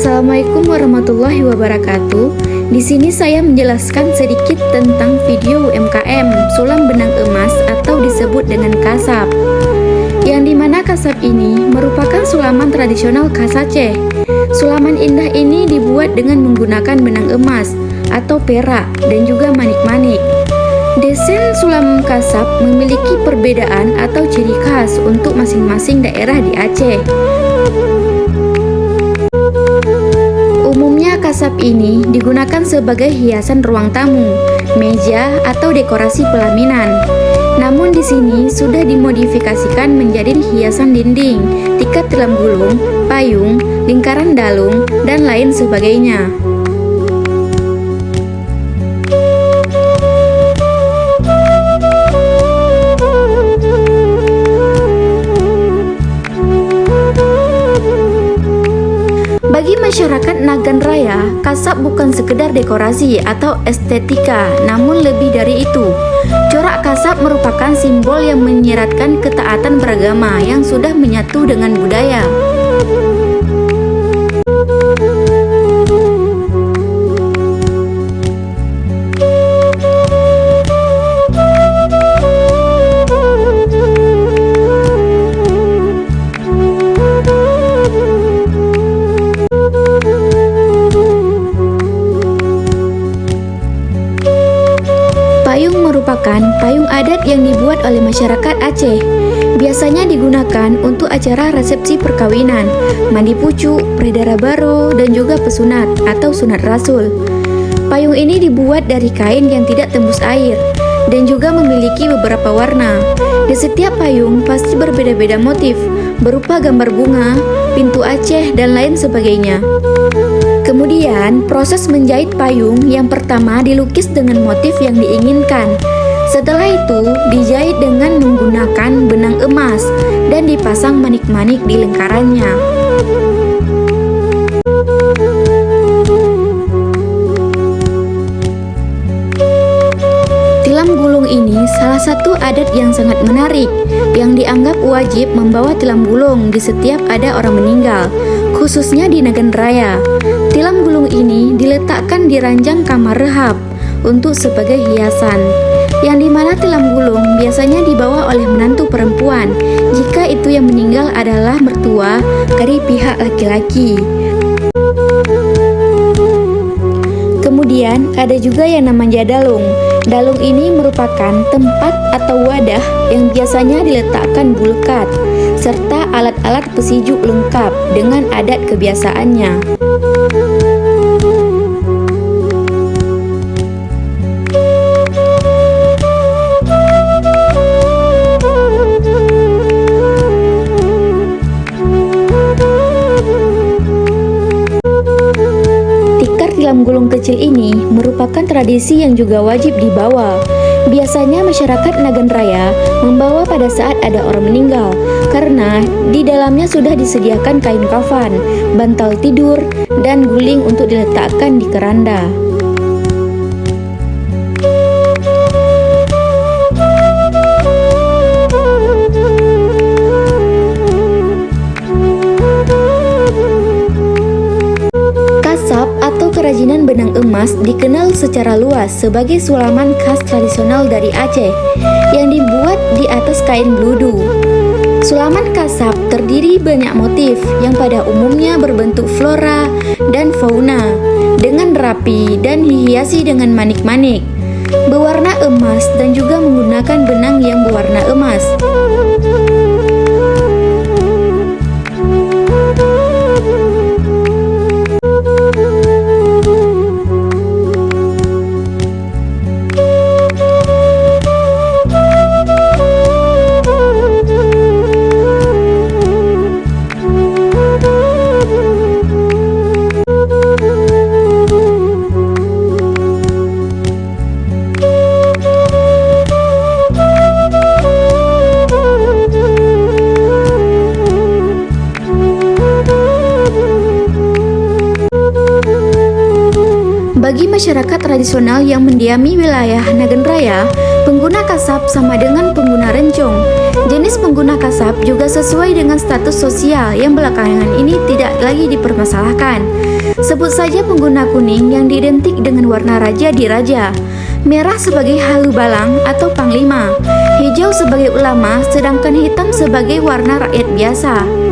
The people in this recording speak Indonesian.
Assalamualaikum warahmatullahi wabarakatuh. Di sini saya menjelaskan sedikit tentang video UMKM sulam benang emas atau disebut dengan kasap. Yang dimana kasap ini merupakan sulaman tradisional khas Aceh. Sulaman indah ini dibuat dengan menggunakan benang emas atau perak dan juga manik-manik. Desain sulam kasap memiliki perbedaan atau ciri khas untuk masing-masing daerah di Aceh. Umumnya kasap ini digunakan sebagai hiasan ruang tamu, meja, atau dekorasi pelaminan. Namun di sini sudah dimodifikasikan menjadi hiasan dinding, tikat tilam gulung, payung, lingkaran dalung, dan lain sebagainya. Bagi masyarakat Nagan Raya, kasap bukan sekedar dekorasi atau estetika, namun lebih dari itu. Corak kasap merupakan simbol yang menyiratkan ketaatan beragama yang sudah menyatu dengan budaya. Payung merupakan payung adat yang dibuat oleh masyarakat Aceh. Biasanya digunakan untuk acara resepsi perkawinan, mandi pucuk, predara baru, dan juga pesunat atau sunat rasul. Payung ini dibuat dari kain yang tidak tembus air dan juga memiliki beberapa warna. Di setiap payung pasti berbeda-beda motif, berupa gambar bunga, pintu Aceh, dan lain sebagainya. Kemudian, proses menjahit payung yang pertama dilukis dengan motif yang diinginkan. Setelah itu, dijahit dengan menggunakan benang emas dan dipasang manik-manik di lingkarannya. Tilam gulung ini salah satu adat yang sangat menarik, yang dianggap wajib membawa tilam gulung di setiap ada orang meninggal, khususnya di Nagan Raya. Tilam gulung ini diletakkan di ranjang kamar rehab untuk sebagai hiasan, yang dimana tilam gulung biasanya dibawa oleh menantu perempuan jika itu yang meninggal adalah mertua dari pihak laki-laki. Kemudian ada juga yang namanya dalung. Dalung ini merupakan tempat atau wadah yang biasanya diletakkan bulkat serta alat-alat pesijuk lengkap dengan adat kebiasaannya. Tilam gulung kecil ini merupakan tradisi yang juga wajib dibawa. Biasanya masyarakat Nagan Raya membawa pada saat ada orang meninggal, karena di dalamnya sudah disediakan kain kafan, bantal tidur, dan guling untuk diletakkan di keranda. Kerajinan benang emas dikenal secara luas sebagai sulaman khas tradisional dari Aceh yang dibuat di atas kain bludu. Sulaman kasap terdiri banyak motif yang pada umumnya berbentuk flora dan fauna dengan rapi dan dihiasi dengan manik-manik, berwarna emas dan juga menggunakan benang yang berwarna emas. Bagi masyarakat tradisional yang mendiami wilayah Nagan Raya, pengguna kasab sama dengan pengguna rencong. Jenis pengguna kasab juga sesuai dengan status sosial yang belakangan ini tidak lagi dipermasalahkan. Sebut saja pengguna kuning yang diidentik dengan warna raja di raja, merah sebagai halu balang atau panglima, hijau sebagai ulama, sedangkan hitam sebagai warna rakyat biasa.